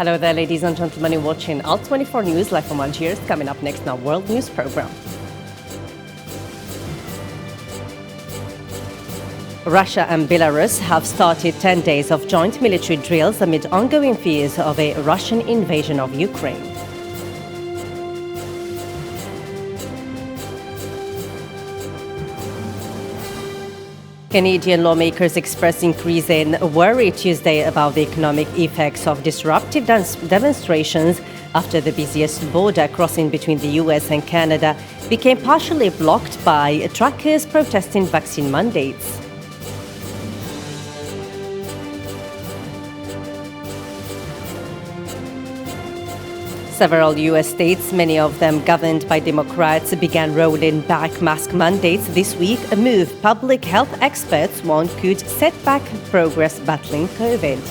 Hello there, ladies and gentlemen. You're watching Alt24 News live from Algiers. Coming up next in our World News program. Russia and Belarus have started 10 days of joint military drills amid ongoing fears of a Russian invasion of Ukraine. Canadian lawmakers expressed increasing worry Tuesday about the economic effects of disruptive demonstrations after the busiest border crossing between the US and Canada became partially blocked by truckers protesting vaccine mandates. Several US states, many of them governed by Democrats, began rolling back mask mandates this week, a move public health experts warn could set back progress battling COVID.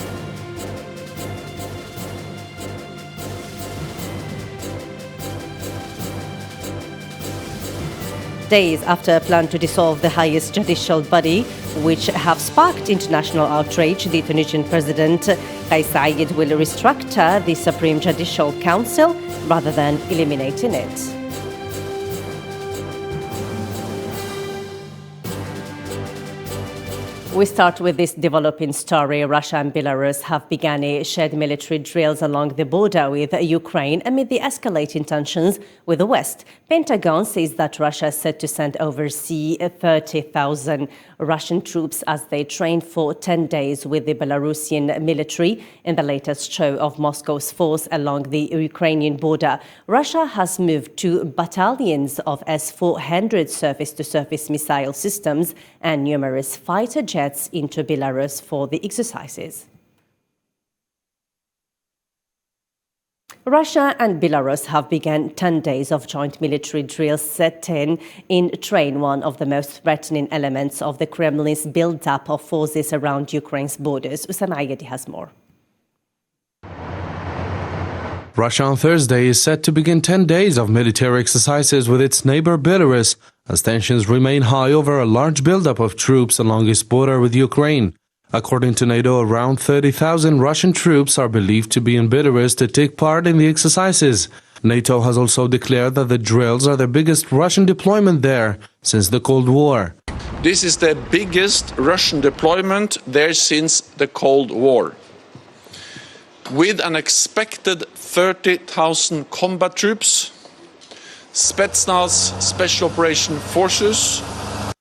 Days after a plan to dissolve the highest judicial body, which have sparked international outrage, the Tunisian president Kais Saied will restructure the Supreme Judicial Council rather than eliminating it. We start with this developing story. Russia and Belarus have begun a shared military drills along the border with Ukraine amid the escalating tensions with the West. Pentagon says that Russia is set to send overseas 30,000 Russian troops as they train for 10 days with the Belarusian military in the latest show of Moscow's force along the Ukrainian border. Russia has moved 2 battalions of S-400 surface-to-surface missile systems and numerous fighter jets into Belarus for the exercises. Russia and Belarus have begun 10 days of joint military drills set in train, one of the most threatening elements of the Kremlin's build-up of forces around Ukraine's borders. Usama Ayedi has more. Russia on Thursday is set to begin 10 days of military exercises with its neighbor Belarus, as tensions remain high over a large buildup of troops along its border with Ukraine. According to NATO, around 30,000 Russian troops are believed to be in Belarus to take part in the exercises. NATO has also declared that the drills are the biggest Russian deployment there since the Cold War. This is the biggest Russian deployment there since the Cold War, with an expected 30,000 combat troops, Spetsnaz Special Operation Forces.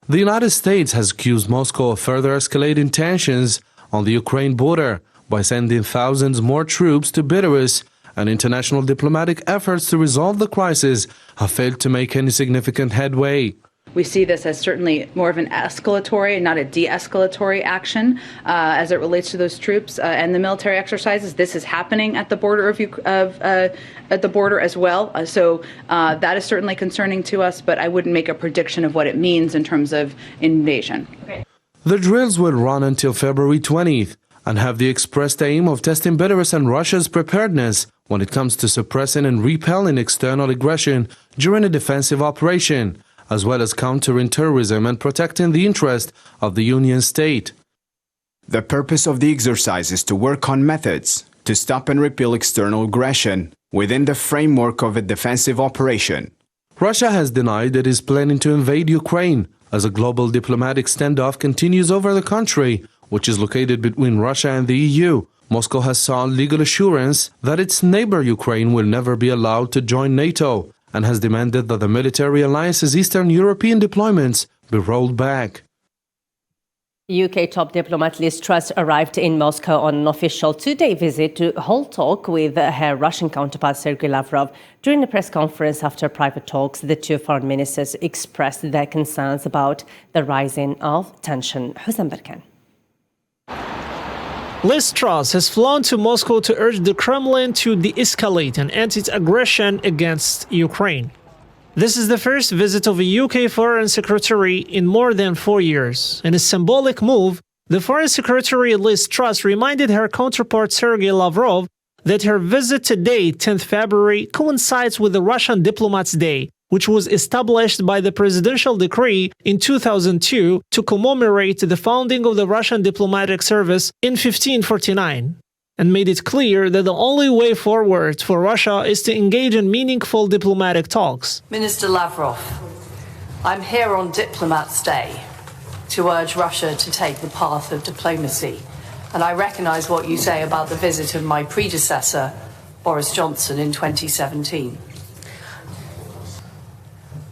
The United States has accused Moscow of further escalating tensions on the Ukraine border by sending thousands more troops to Belarus, and international diplomatic efforts to resolve the crisis have failed to make any significant headway. We see this as certainly more of an escalatory and not a de-escalatory action as it relates to those troops and the military exercises. This is happening at the border at the border as well. So that is certainly concerning to us, but I wouldn't make a prediction of what it means in terms of invasion. Okay. The drills will run until February 20th and have the expressed aim of testing Belarus and Russia's preparedness when it comes to suppressing and repelling external aggression during a defensive operation, as well as countering terrorism and protecting the interest of the Union state. The purpose of the exercise is to work on methods to stop and repel external aggression within the framework of a defensive operation. Russia has denied it is planning to invade Ukraine as a global diplomatic standoff continues over the country, which is located between Russia and the EU. Moscow has sought legal assurance that its neighbor Ukraine will never be allowed to join NATO, and has demanded that the military alliance's Eastern European deployments be rolled back. UK top diplomat Liz Truss arrived in Moscow on an official 2-day visit to hold talk with her Russian counterpart Sergei Lavrov. During a press conference after private talks, the two foreign ministers expressed their concerns about the rising of tension. Hussein Berkan. Liz Truss has flown to Moscow to urge the Kremlin to de-escalate and end its aggression against Ukraine. This is the first visit of a UK Foreign Secretary in more than 4 years. In a symbolic move, the Foreign Secretary Liz Truss reminded her counterpart Sergei Lavrov that her visit today, 10th February, coincides with the Russian Diplomats' Day, which was established by the presidential decree in 2002 to commemorate the founding of the Russian diplomatic service in 1549. and made it clear that the only way forward for Russia is to engage in meaningful diplomatic talks. Minister Lavrov, I'm here on Diplomat's Day to urge Russia to take the path of diplomacy. And I recognise what you say about the visit of my predecessor, Boris Johnson, in 2017.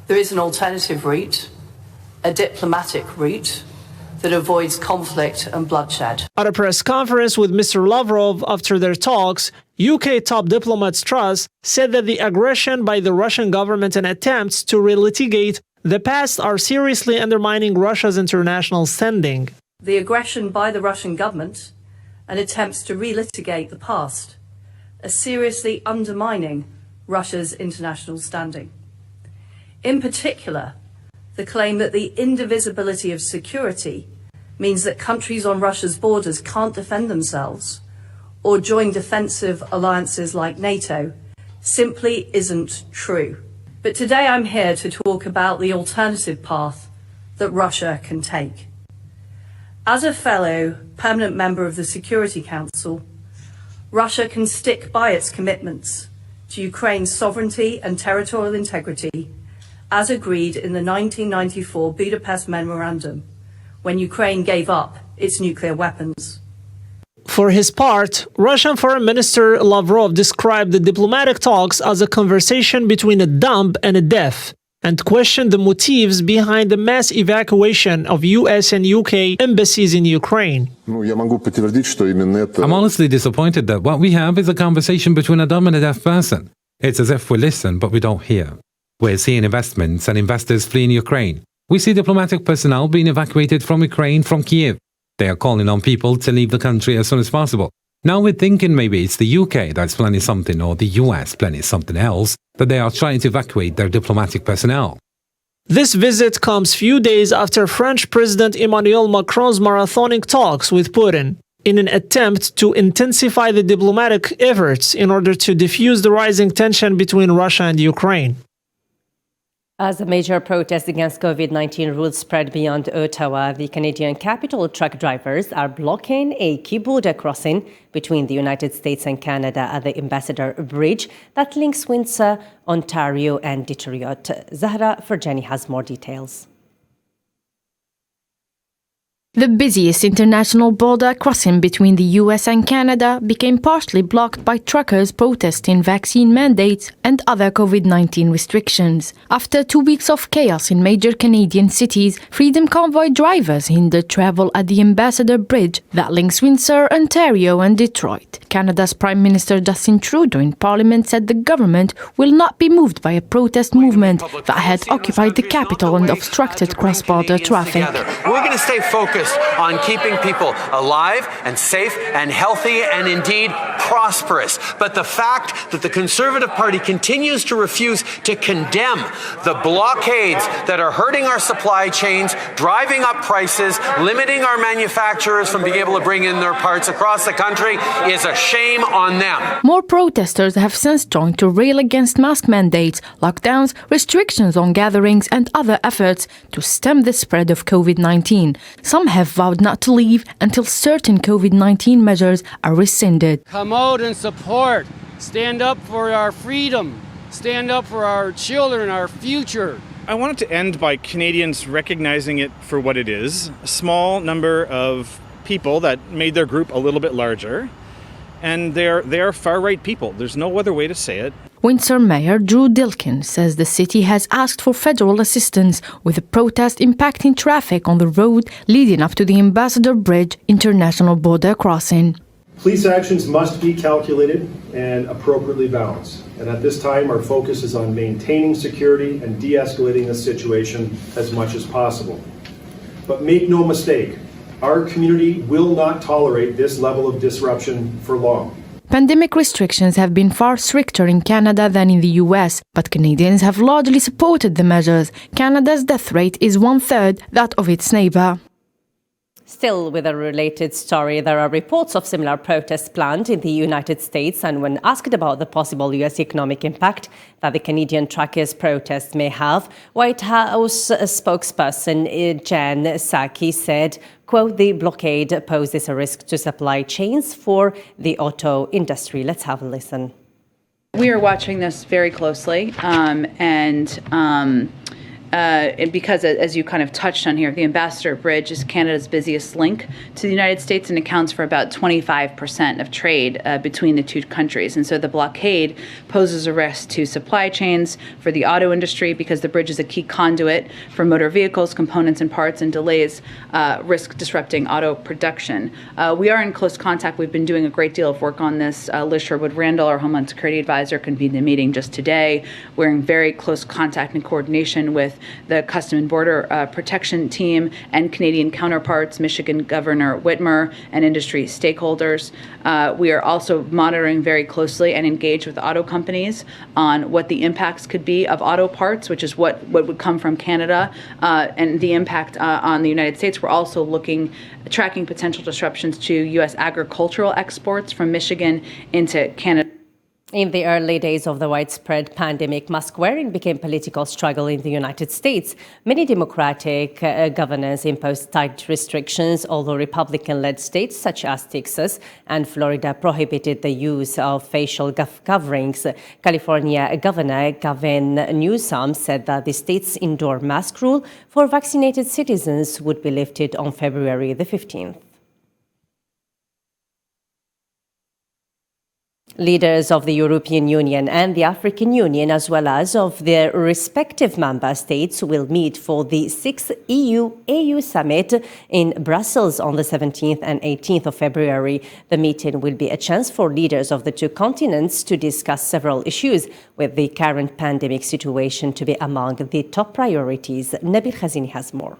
There is an alternative route, a diplomatic route, that avoids conflict and bloodshed. At a press conference with Mr. Lavrov after their talks, UK top diplomats Truss said that the aggression by the Russian government and attempts to relitigate the past are seriously undermining Russia's international standing. The aggression by the Russian government and attempts to relitigate the past are seriously undermining Russia's international standing. In particular, the claim that the indivisibility of security means that countries on Russia's borders can't defend themselves or join defensive alliances like NATO simply isn't true. But today I'm here to talk about the alternative path that Russia can take. As a fellow permanent member of the Security Council, Russia can stick by its commitments to Ukraine's sovereignty and territorial integrity as agreed in the 1994 Budapest Memorandum, when Ukraine gave up its nuclear weapons. For his part, Russian Foreign Minister Lavrov described the diplomatic talks as a conversation between a dumb and a deaf, and questioned the motives behind the mass evacuation of US and UK embassies in Ukraine. I'm honestly disappointed that what we have is a conversation between a dumb and a deaf person. It's as if we listen, but we don't hear. We're seeing investments and investors fleeing Ukraine. We see diplomatic personnel being evacuated from Ukraine from Kiev. They are calling on people to leave the country as soon as possible. Now we're thinking maybe it's the UK that's planning something or the US planning something else, that they are trying to evacuate their diplomatic personnel. This visit comes few days after French President Emmanuel Macron's marathoning talks with Putin in an attempt to intensify the diplomatic efforts in order to defuse the rising tension between Russia and Ukraine. As a major protest against COVID-19 rules spread beyond Ottawa, the Canadian capital truck drivers are blocking a key border crossing between the United States and Canada at the Ambassador Bridge that links Windsor, Ontario and Detroit. Zahra Farjani has more details. The busiest international border crossing between the US and Canada became partially blocked by truckers protesting vaccine mandates and other COVID-19 restrictions. After 2 weeks of chaos in major Canadian cities, Freedom Convoy drivers hindered travel at the Ambassador Bridge that links Windsor, Ontario and Detroit. Canada's Prime Minister Justin Trudeau in Parliament said the government will not be moved by a protest movement that had occupied the capital and obstructed cross-border traffic. We're going to stay focused on keeping people alive and safe and healthy and indeed prosperous. But the fact that the Conservative Party continues to refuse to condemn the blockades that are hurting our supply chains, driving up prices, limiting our manufacturers from being able to bring in their parts across the country is a shame on them. More protesters have since joined to rail against mask mandates, lockdowns, restrictions on gatherings and other efforts to stem the spread of COVID-19. Some have vowed not to leave until certain COVID-19 measures are rescinded. Come out and support. Stand up for our freedom. Stand up for our children, our future. I wanted to end by Canadians recognizing it for what it is. A small number of people that made their group a little bit larger. And they are far-right people. There's no other way to say it. Windsor Mayor Drew Dilkin says the city has asked for federal assistance with the protest impacting traffic on the road leading up to the Ambassador Bridge international border crossing. Police actions must be calculated and appropriately balanced. And at this time, our focus is on maintaining security and de-escalating the situation as much as possible. But make no mistake, our community will not tolerate this level of disruption for long. Pandemic restrictions have been far stricter in Canada than in the US, but Canadians have largely supported the measures. Canada's death rate is 1/3 that of its neighbour. Still with a related story, there are reports of similar protests planned in the United States, and when asked about the possible US economic impact that the Canadian truckers' protests may have, White House spokesperson Jen Psaki said, quote, the blockade poses a risk to supply chains for the auto industry. Let's have a listen. We are watching this very closely, and because, as you kind of touched on here, the Ambassador Bridge is Canada's busiest link to the United States and accounts for about 25% of trade between the two countries. And so the blockade poses a risk to supply chains for the auto industry because the bridge is a key conduit for motor vehicles, components and parts, and delays risk disrupting auto production. We are in close contact. We've been doing a great deal of work on this. Liz Sherwood-Randall, our Homeland Security Advisor, convened a meeting just today. We're in very close contact and coordination with the Custom and Border Protection Team and Canadian counterparts, Michigan Governor Whitmer, and industry stakeholders. We are also monitoring very closely and engaged with auto companies on what the impacts could be of auto parts, which is what would come from Canada, and the impact on the United States. We're also tracking potential disruptions to U.S. agricultural exports from Michigan into Canada. In the early days of the widespread pandemic, mask-wearing became a political struggle in the United States. Many Democratic governors imposed tight restrictions, although Republican-led states such as Texas and Florida prohibited the use of facial coverings. California Governor Gavin Newsom said that the state's indoor mask rule for vaccinated citizens would be lifted on February the 15th. Leaders of the European Union and the African Union, as well as of their respective member states, will meet for the 6th EU-AU summit in Brussels on the 17th and 18th of February. The meeting will be a chance for leaders of the two continents to discuss several issues, with the current pandemic situation to be among the top priorities. Nabil Khazini has more.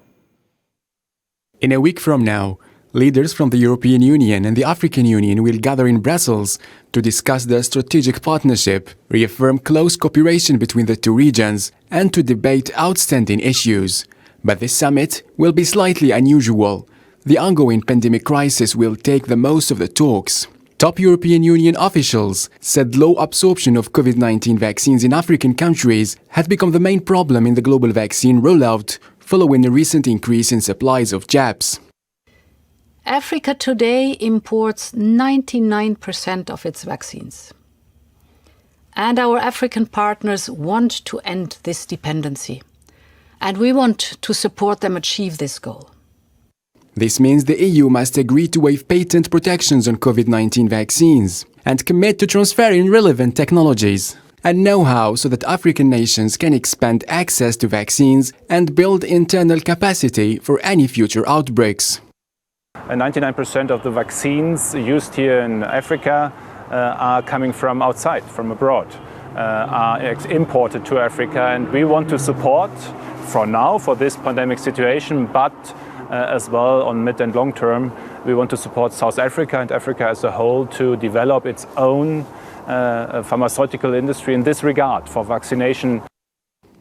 In a week from now, leaders from the European Union and the African Union will gather in Brussels to discuss their strategic partnership, reaffirm close cooperation between the two regions, and to debate outstanding issues. But this summit will be slightly unusual. The ongoing pandemic crisis will take the most of the talks. Top European Union officials said low absorption of COVID-19 vaccines in African countries had become the main problem in the global vaccine rollout, following a recent increase in supplies of jabs. Africa today imports 99% of its vaccines. And our African partners want to end this dependency. And we want to support them achieve this goal. This means the EU must agree to waive patent protections on COVID-19 vaccines and commit to transferring relevant technologies and know-how so that African nations can expand access to vaccines and build internal capacity for any future outbreaks. 99% of the vaccines used here in Africa are coming from outside, from abroad, are imported to Africa, and we want to support for now, for this pandemic situation, but as well on mid and long term, we want to support South Africa and Africa as a whole to develop its own pharmaceutical industry in this regard for vaccination.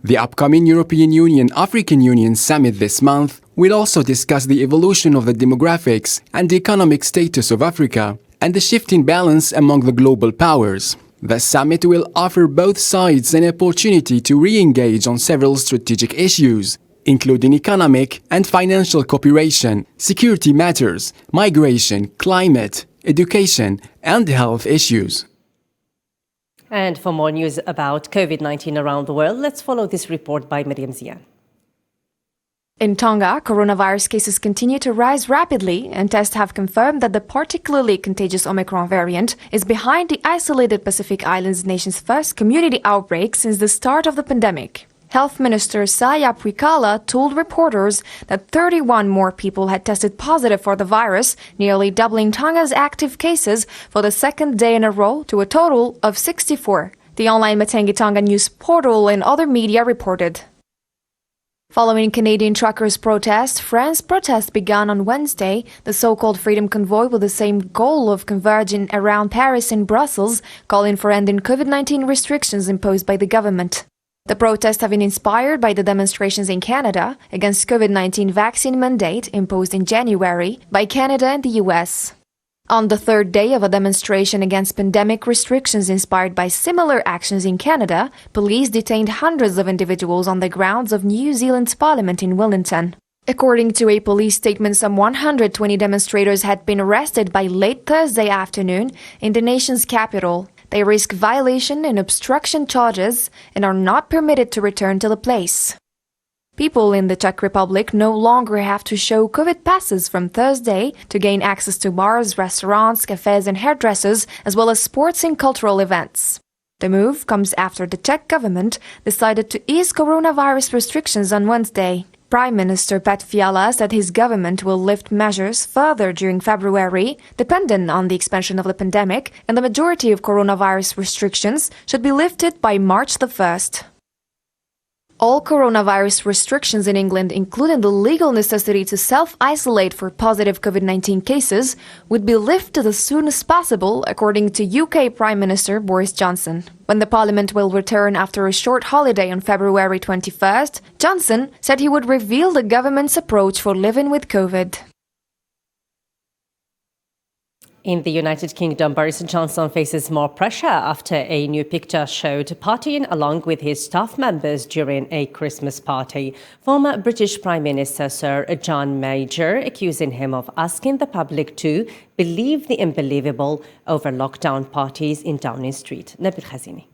The upcoming European Union-African Union summit this month will also discuss the evolution of the demographics and the economic status of Africa and the shifting balance among the global powers. The summit will offer both sides an opportunity to re-engage on several strategic issues, including economic and financial cooperation, security matters, migration, climate, education, and health issues. And for more news about COVID-19 around the world, let's follow this report by Miriam Zian. In Tonga, coronavirus cases continue to rise rapidly, and tests have confirmed that the particularly contagious Omicron variant is behind the isolated Pacific Islands nation's first community outbreak since the start of the pandemic. Health Minister Saya Puikala told reporters that 31 more people had tested positive for the virus, nearly doubling Tonga's active cases for the second day in a row to a total of 64. The online Matangi Tonga news portal and other media reported. Following Canadian truckers' protests, France's protest began on Wednesday, the so-called Freedom Convoy with the same goal of converging around Paris and Brussels, calling for ending COVID-19 restrictions imposed by the government. The protests have been inspired by the demonstrations in Canada against COVID-19 vaccine mandate imposed in January by Canada and the US. On the third day of a demonstration against pandemic restrictions inspired by similar actions in Canada, police detained hundreds of individuals on the grounds of New Zealand's Parliament in Wellington. According to a police statement, some 120 demonstrators had been arrested by late Thursday afternoon in the nation's capital. They risk violation and obstruction charges and are not permitted to return to the place. People in the Czech Republic no longer have to show COVID passes from Thursday to gain access to bars, restaurants, cafes and hairdressers, as well as sports and cultural events. The move comes after the Czech government decided to ease coronavirus restrictions on Wednesday. Prime Minister Petr Fiala said his government will lift measures further during February, dependent on the expansion of the pandemic, and the majority of coronavirus restrictions should be lifted by March the 1st. All coronavirus restrictions in England, including the legal necessity to self-isolate for positive COVID-19 cases, would be lifted as soon as possible, according to UK Prime Minister Boris Johnson. When the Parliament will return after a short holiday on February 21st, Johnson said he would reveal the government's approach for living with COVID. In the United Kingdom, Boris Johnson faces more pressure after a new picture showed partying along with his staff members during a Christmas party. Former British Prime Minister Sir John Major accusing him of asking the public to believe the unbelievable over lockdown parties in Downing Street. Nabil Khazini.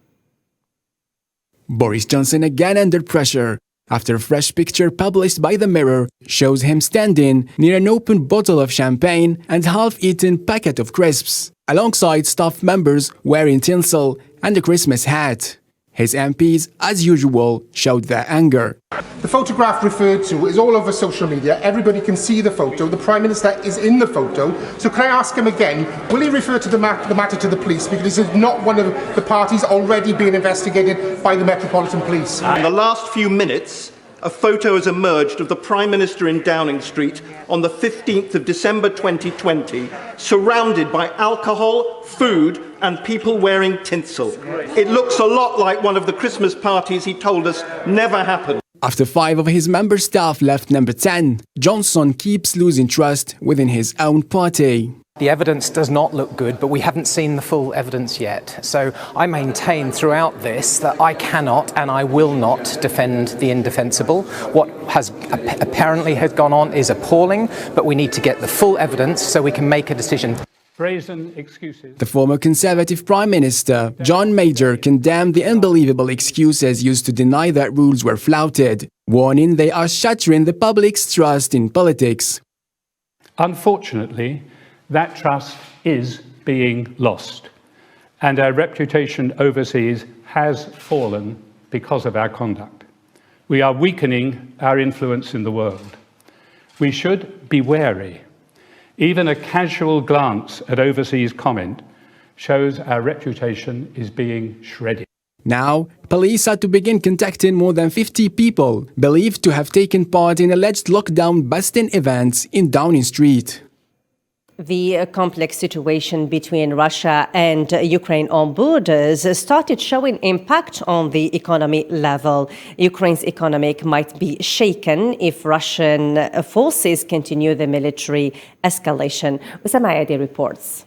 Boris Johnson again under pressure after a fresh picture published by The Mirror shows him standing near an open bottle of champagne and half-eaten packet of crisps, alongside staff members wearing tinsel and a Christmas hat. His MPs, as usual, showed their anger. The photograph referred to is all over social media. Everybody can see the photo. The Prime Minister is in the photo. So can I ask him again, will he refer to the matter to the police? Because this is not one of the parties already being investigated by the Metropolitan Police. In the last few minutes, a photo has emerged of the Prime Minister in Downing Street on the 15th of December 2020, surrounded by alcohol, food and people wearing tinsel. It looks a lot like one of the Christmas parties he told us never happened. After 5 of his member staff left number 10, Johnson keeps losing trust within his own party. The evidence does not look good, but we haven't seen the full evidence yet. So I maintain throughout this that I cannot and I will not defend the indefensible. What has apparently gone on is appalling, but we need to get the full evidence so we can make a decision. Brazen excuses. The former Conservative Prime Minister, John Major, condemned the unbelievable excuses used to deny that rules were flouted, warning they are shattering the public's trust in politics. Unfortunately, that trust is being lost, and our reputation overseas has fallen because of our conduct. We are weakening our influence in the world. We should be wary. Even a casual glance at overseas comment shows our reputation is being shredded. Now, police are to begin contacting more than 50 people believed to have taken part in alleged lockdown-busting events in Downing Street. The complex situation between Russia and Ukraine on borders started showing impact on the economy level. Ukraine's economy might be shaken if Russian forces continue the military escalation. Usama Ayadi reports.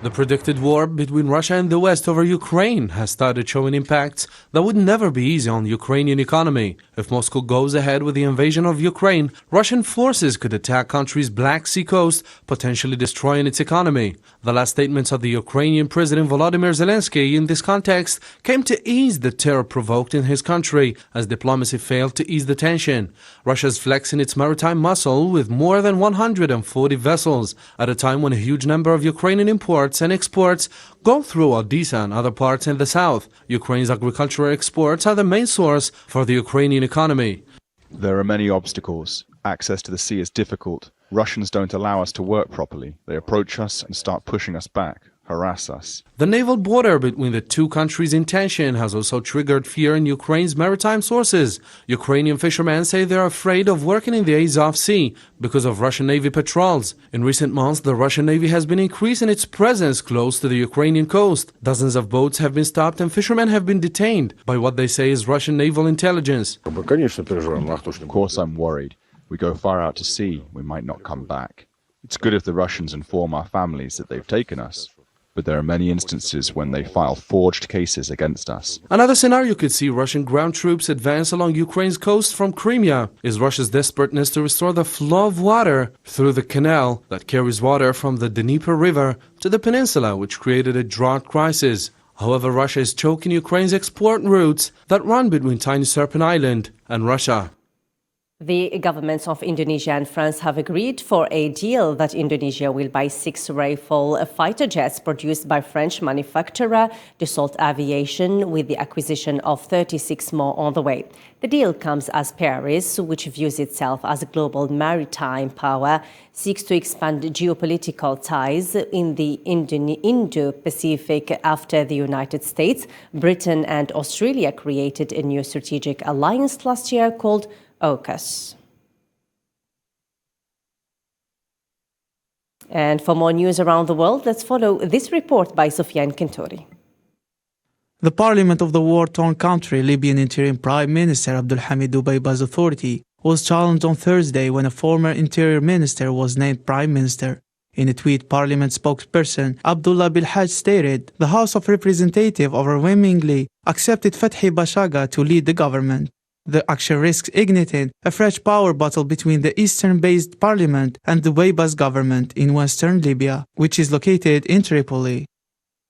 The predicted war between Russia and the West over Ukraine has started showing impacts that would never be easy on the Ukrainian economy. If Moscow goes ahead with the invasion of Ukraine, Russian forces could attack country's Black Sea coast, potentially destroying its economy. The last statements of the Ukrainian President Volodymyr Zelensky in this context came to ease the terror provoked in his country, as diplomacy failed to ease the tension. Russia is flexing its maritime muscle with more than 140 vessels, at a time when a huge number of Ukrainian imports and exports go through Odessa and other parts in the south. Ukraine's agricultural exports are the main source for the Ukrainian economy. There are many obstacles. Access to the sea is difficult. Russians don't allow us to work properly. They approach us and start pushing us back. harass us. The naval border between the two countries in tension has also triggered fear in Ukraine's maritime sources. Ukrainian fishermen say they're afraid of working in the Azov Sea because of Russian Navy patrols. In recent months, the Russian Navy has been increasing its presence close to the Ukrainian coast. Dozens of boats have been stopped and fishermen have been detained by what they say is Russian naval intelligence. Of course I'm worried. We go far out to sea, we might not come back. It's good if the Russians inform our families that they've taken us, but there are many instances when they file forged cases against us. Another scenario could see Russian ground troops advance along Ukraine's coast from Crimea is Russia's desperateness to restore the flow of water through the canal that carries water from the Dnieper River to the peninsula, which created a drought crisis. However, Russia is choking Ukraine's export routes that run between Tiny Serpent Island and Russia. The governments of Indonesia and France have agreed for a deal that Indonesia will buy 6 Rafale fighter jets produced by French manufacturer Dassault Aviation, with the acquisition of 36 more on the way. The deal comes as Paris, which views itself as a global maritime power, seeks to expand geopolitical ties in the Indo-Pacific after the United States, Britain and Australia created a new strategic alliance last year called AUKUS. And for more news around the world, let's follow this report by Sofiane Kentouri. The parliament of the war-torn country, Libyan interim Prime Minister Abdulhamid Dubaiba's authority, was challenged on Thursday when a former interior minister was named prime minister. In a tweet, parliament spokesperson Abdullah Bilhaj stated, "The House of Representatives overwhelmingly accepted Fathi Bashaga to lead the government." The action risks igniting a fresh power battle between the eastern-based parliament and Dubaiba's government in western Libya, which is located in Tripoli.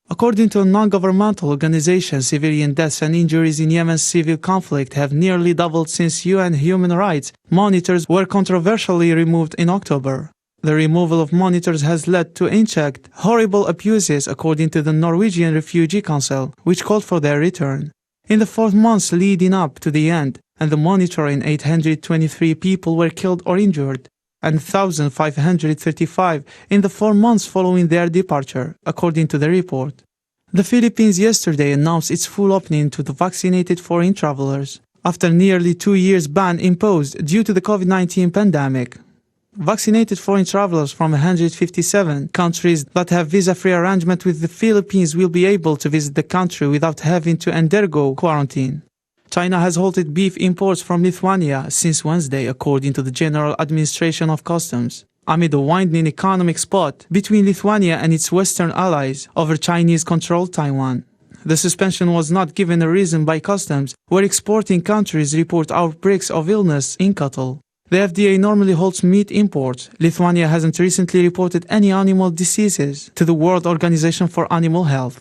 According to a non-governmental organization, civilian deaths and injuries in Yemen's civil conflict have nearly doubled since UN human rights monitors were controversially removed in October. The removal of monitors has led to unchecked, horrible abuses, according to the Norwegian Refugee Council, which called for their return. In the 4 months leading up to the end, and the monitoring, 823 people were killed or injured, and 1,535 in the 4 months following their departure, according to the report. The Philippines yesterday announced its full opening to the vaccinated foreign travelers, after nearly 2 years ban imposed due to the COVID-19 pandemic. Vaccinated foreign travelers from 157 countries that have visa-free arrangement with the Philippines will be able to visit the country without having to undergo quarantine. China has halted beef imports from Lithuania since Wednesday, according to the General Administration of Customs, amid a widening economic spot between Lithuania and its Western allies over Chinese-controlled Taiwan. The suspension was not given a reason by customs, where exporting countries report outbreaks of illness in cattle. The FDA normally holds meat imports. Lithuania hasn't recently reported any animal diseases to the World Organization for Animal Health.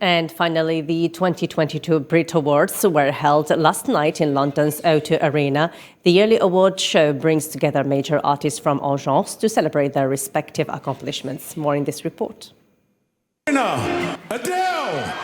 And finally, the 2022 Brit Awards were held last night in London's O2 Arena. The yearly award show brings together major artists from all genres to celebrate their respective accomplishments. More in this report.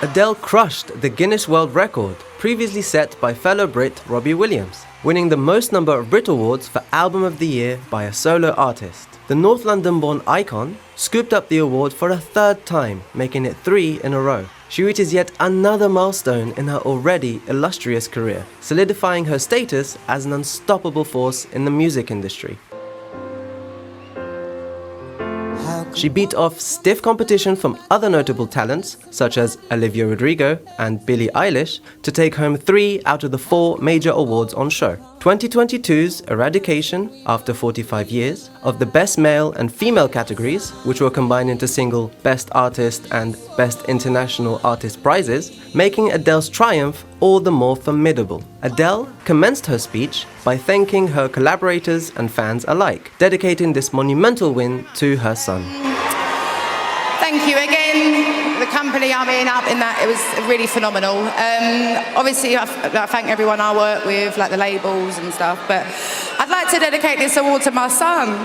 Adele crushed the Guinness World Record, previously set by fellow Brit Robbie Williams, winning the most number of Brit Awards for Album of the Year by a solo artist. The North London-born icon scooped up the award for a 3rd time, making it 3 in a row. She reaches yet another milestone in her already illustrious career, solidifying her status as an unstoppable force in the music industry. She beat off stiff competition from other notable talents, such as Olivia Rodrigo and Billie Eilish, to take home 3 out of the 4 major awards on show. 2022's eradication, after 45 years, of the Best Male and Female categories, which were combined into single Best Artist and Best International Artist prizes, making Adele's triumph all the more formidable. Adele commenced her speech by thanking her collaborators and fans alike, dedicating this monumental win to her son. Thank you again, the company I'm in that, it was really phenomenal. Obviously, I thank everyone I work with, like the labels and stuff, but I'd like to dedicate this award to my son.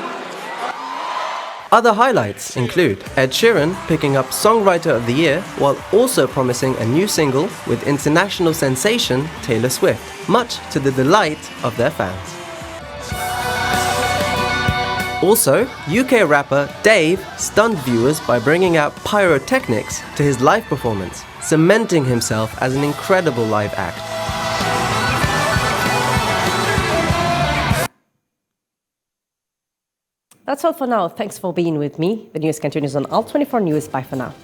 Other highlights include Ed Sheeran picking up Songwriter of the Year while also promising a new single with international sensation Taylor Swift, much to the delight of their fans. Also, UK rapper Dave stunned viewers by bringing out pyrotechnics to his live performance, cementing himself as an incredible live act. That's all for now. Thanks for being with me. The news continues on Alt24 News. Bye for now.